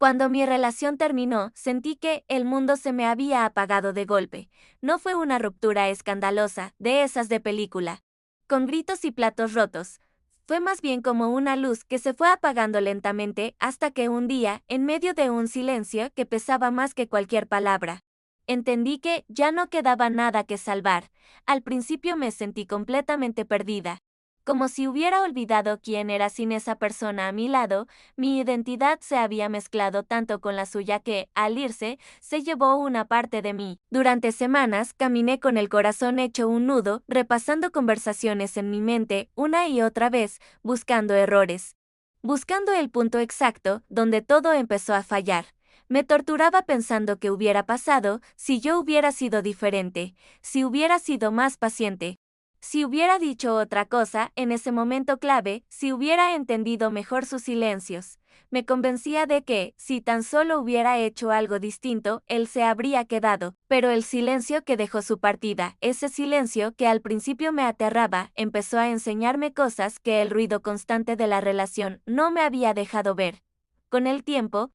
Cuando mi relación terminó, sentí que el mundo se me había apagado de golpe. No fue una ruptura escandalosa, de esas de película, con gritos y platos rotos. Fue más bien como una luz que se fue apagando lentamente hasta que un día, en medio de un silencio que pesaba más que cualquier palabra, entendí que ya no quedaba nada que salvar. Al principio me sentí completamente perdida. Como si hubiera olvidado quién era sin esa persona a mi lado, mi identidad se había mezclado tanto con la suya que, al irse, se llevó una parte de mí. Durante semanas caminé con el corazón hecho un nudo, repasando conversaciones en mi mente una y otra vez, buscando errores. Buscando el punto exacto donde todo empezó a fallar. Me torturaba pensando qué hubiera pasado si yo hubiera sido diferente, si hubiera sido más paciente. Si hubiera dicho otra cosa en ese momento clave, si hubiera entendido mejor sus silencios, me convencía de que, si tan solo hubiera hecho algo distinto, él se habría quedado. Pero el silencio que dejó su partida, ese silencio que al principio me aterraba, empezó a enseñarme cosas que el ruido constante de la relación no me había dejado ver. Con el tiempo,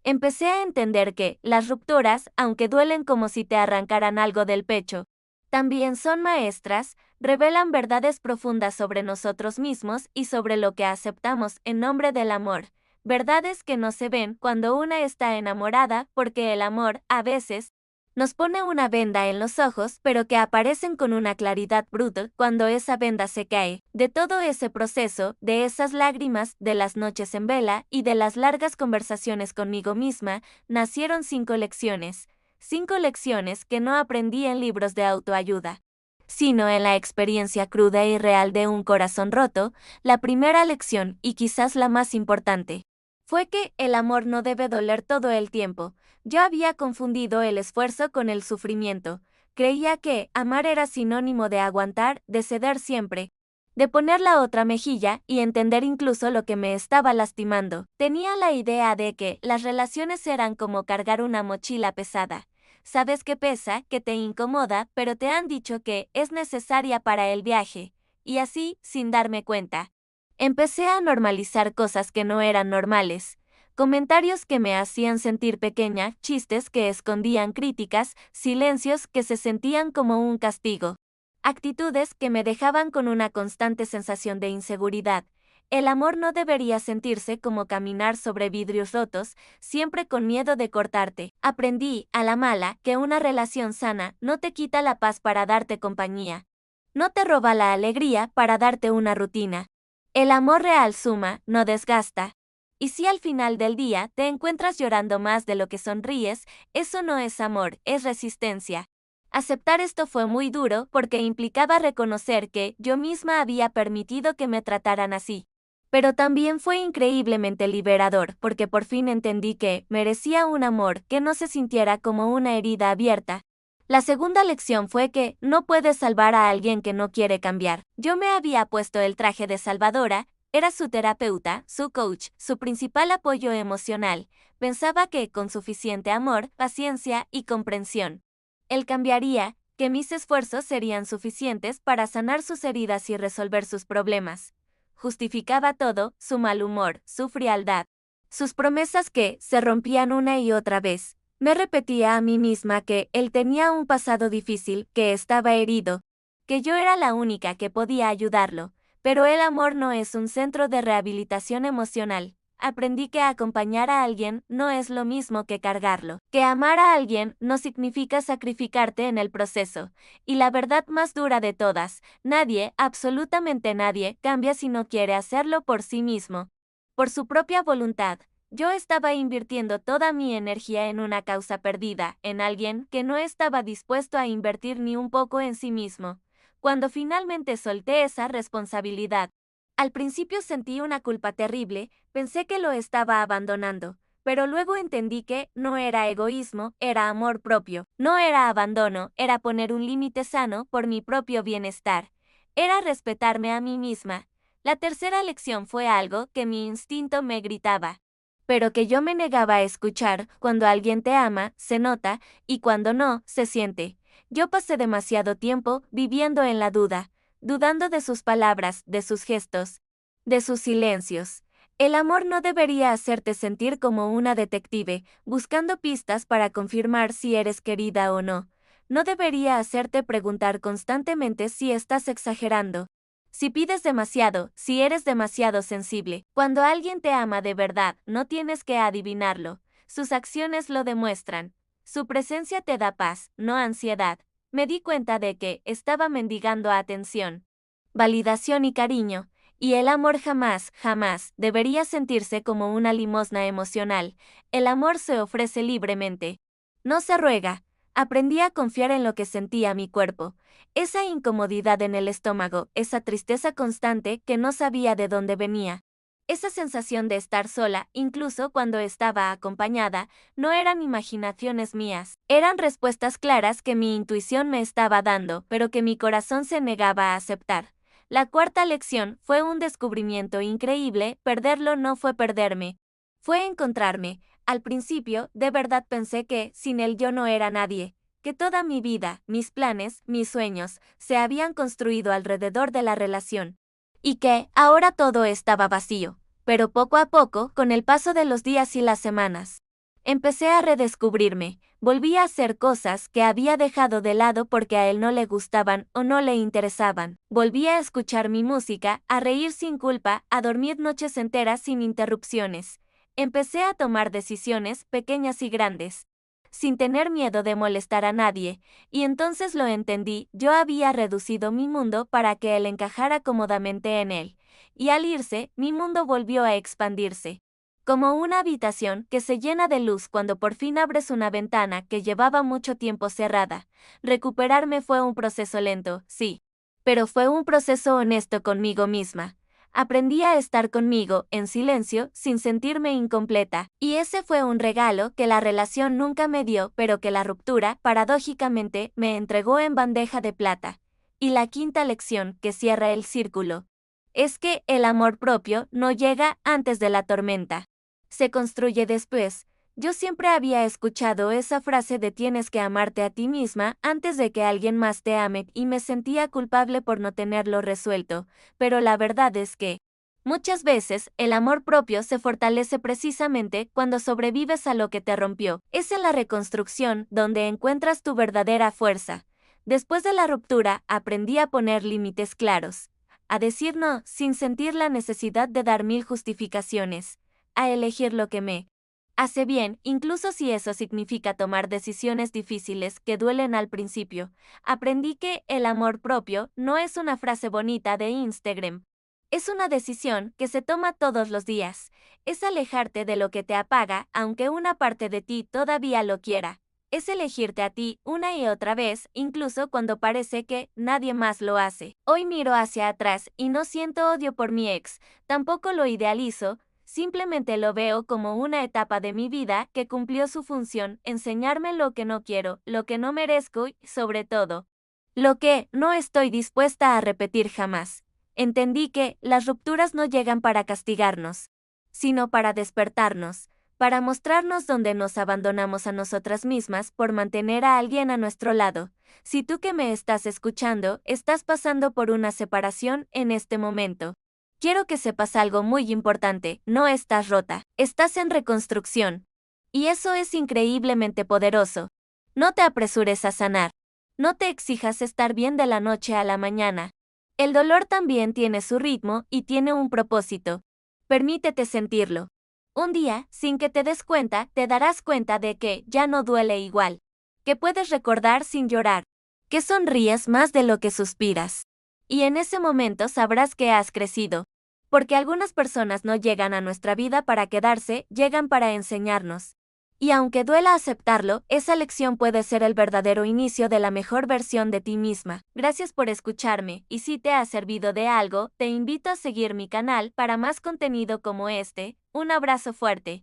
empecé a entender que las rupturas, aunque duelen como si te arrancaran algo del pecho, también son maestras, revelan verdades profundas sobre nosotros mismos y sobre lo que aceptamos en nombre del amor. Verdades que no se ven cuando una está enamorada, porque el amor, a veces, nos pone una venda en los ojos, pero que aparecen con una claridad brutal cuando esa venda se cae. De todo ese proceso, de esas lágrimas, de las noches en vela y de las largas conversaciones conmigo misma, nacieron 5 lecciones. 5 lecciones que no aprendí en libros de autoayuda, sino en la experiencia cruda y real de un corazón roto. La primera lección, y quizás la más importante, fue que el amor no debe doler todo el tiempo. Yo había confundido el esfuerzo con el sufrimiento. Creía que amar era sinónimo de aguantar, de ceder siempre, de poner la otra mejilla y entender incluso lo que me estaba lastimando. Tenía la idea de que las relaciones eran como cargar una mochila pesada. Sabes que pesa, que te incomoda, pero te han dicho que es necesaria para el viaje. Y así, sin darme cuenta, empecé a normalizar cosas que no eran normales. Comentarios que me hacían sentir pequeña, chistes que escondían críticas, silencios que se sentían como un castigo. Actitudes que me dejaban con una constante sensación de inseguridad. El amor no debería sentirse como caminar sobre vidrios rotos, siempre con miedo de cortarte. Aprendí, a la mala, que una relación sana no te quita la paz para darte compañía. No te roba la alegría para darte una rutina. El amor real suma, no desgasta. Y si al final del día te encuentras llorando más de lo que sonríes, eso no es amor, es resistencia. Aceptar esto fue muy duro porque implicaba reconocer que yo misma había permitido que me trataran así. Pero también fue increíblemente liberador porque por fin entendí que merecía un amor que no se sintiera como una herida abierta. La segunda lección fue que no puedes salvar a alguien que no quiere cambiar. Yo me había puesto el traje de salvadora, era su terapeuta, su coach, su principal apoyo emocional. Pensaba que, con suficiente amor, paciencia y comprensión, él cambiaría, que mis esfuerzos serían suficientes para sanar sus heridas y resolver sus problemas. Justificaba todo, su mal humor, su frialdad, sus promesas que se rompían una y otra vez. Me repetía a mí misma que él tenía un pasado difícil, que estaba herido, que yo era la única que podía ayudarlo. Pero el amor no es un centro de rehabilitación emocional. Aprendí que acompañar a alguien no es lo mismo que cargarlo, que amar a alguien no significa sacrificarte en el proceso. Y la verdad más dura de todas, nadie, absolutamente nadie, cambia si no quiere hacerlo por sí mismo, por su propia voluntad. Yo estaba invirtiendo toda mi energía en una causa perdida, en alguien que no estaba dispuesto a invertir ni un poco en sí mismo. Cuando finalmente solté esa responsabilidad, al principio sentí una culpa terrible, pensé que lo estaba abandonando, pero luego entendí que no era egoísmo, era amor propio, no era abandono, era poner un límite sano por mi propio bienestar, era respetarme a mí misma. La tercera lección fue algo que mi instinto me gritaba, pero que yo me negaba a escuchar. Cuando alguien te ama, se nota, y cuando no, se siente. Yo pasé demasiado tiempo viviendo en la duda, dudando de sus palabras, de sus gestos, de sus silencios. El amor no debería hacerte sentir como una detective, buscando pistas para confirmar si eres querida o no. No debería hacerte preguntar constantemente si estás exagerando. Si pides demasiado, si eres demasiado sensible. Cuando alguien te ama de verdad, no tienes que adivinarlo. Sus acciones lo demuestran. Su presencia te da paz, no ansiedad. Me di cuenta de que estaba mendigando atención, validación y cariño. Y el amor jamás, jamás, debería sentirse como una limosna emocional. El amor se ofrece libremente. No se ruega. Aprendí a confiar en lo que sentía mi cuerpo. Esa incomodidad en el estómago, esa tristeza constante que no sabía de dónde venía. Esa sensación de estar sola, incluso cuando estaba acompañada, no eran imaginaciones mías. Eran respuestas claras que mi intuición me estaba dando, pero que mi corazón se negaba a aceptar. La cuarta lección fue un descubrimiento increíble. Perderlo no fue perderme, fue encontrarme. Al principio, de verdad pensé que, sin él yo no era nadie, que toda mi vida, mis planes, mis sueños, se habían construido alrededor de la relación. Y que, ahora todo estaba vacío. Pero poco a poco, con el paso de los días y las semanas, empecé a redescubrirme. Volví a hacer cosas que había dejado de lado porque a él no le gustaban o no le interesaban. Volví a escuchar mi música, a reír sin culpa, a dormir noches enteras sin interrupciones. Empecé a tomar decisiones, pequeñas y grandes, sin tener miedo de molestar a nadie, y entonces lo entendí. Yo había reducido mi mundo para que él encajara cómodamente en él, y al irse, mi mundo volvió a expandirse. Como una habitación que se llena de luz cuando por fin abres una ventana que llevaba mucho tiempo cerrada. Recuperarme fue un proceso lento, sí, pero fue un proceso honesto conmigo misma. Aprendí a estar conmigo, en silencio, sin sentirme incompleta, y ese fue un regalo que la relación nunca me dio, pero que la ruptura, paradójicamente, me entregó en bandeja de plata. Y la quinta lección, que cierra el círculo, es que el amor propio no llega antes de la tormenta. Se construye después. Yo siempre había escuchado esa frase de tienes que amarte a ti misma antes de que alguien más te ame y me sentía culpable por no tenerlo resuelto, pero la verdad es que muchas veces el amor propio se fortalece precisamente cuando sobrevives a lo que te rompió. Es en la reconstrucción donde encuentras tu verdadera fuerza. Después de la ruptura aprendí a poner límites claros, a decir no sin sentir la necesidad de dar mil justificaciones, a elegir lo que me hace bien, incluso si eso significa tomar decisiones difíciles que duelen al principio. Aprendí que el amor propio no es una frase bonita de Instagram. Es una decisión que se toma todos los días. Es alejarte de lo que te apaga, aunque una parte de ti todavía lo quiera. Es elegirte a ti una y otra vez, incluso cuando parece que nadie más lo hace. Hoy miro hacia atrás y no siento odio por mi ex, tampoco lo idealizo. Simplemente lo veo como una etapa de mi vida que cumplió su función, enseñarme lo que no quiero, lo que no merezco y, sobre todo, lo que no estoy dispuesta a repetir jamás. Entendí que las rupturas no llegan para castigarnos, sino para despertarnos, para mostrarnos dónde nos abandonamos a nosotras mismas por mantener a alguien a nuestro lado. Si tú que me estás escuchando estás pasando por una separación en este momento, quiero que sepas algo muy importante: no estás rota, estás en reconstrucción. Y eso es increíblemente poderoso. No te apresures a sanar. No te exijas estar bien de la noche a la mañana. El dolor también tiene su ritmo y tiene un propósito. Permítete sentirlo. Un día, sin que te des cuenta, te darás cuenta de que ya no duele igual. Que puedes recordar sin llorar. Que sonríes más de lo que suspiras. Y en ese momento sabrás que has crecido. Porque algunas personas no llegan a nuestra vida para quedarse, llegan para enseñarnos. Y aunque duela aceptarlo, esa lección puede ser el verdadero inicio de la mejor versión de ti misma. Gracias por escucharme, y si te ha servido de algo, te invito a seguir mi canal para más contenido como este. Un abrazo fuerte.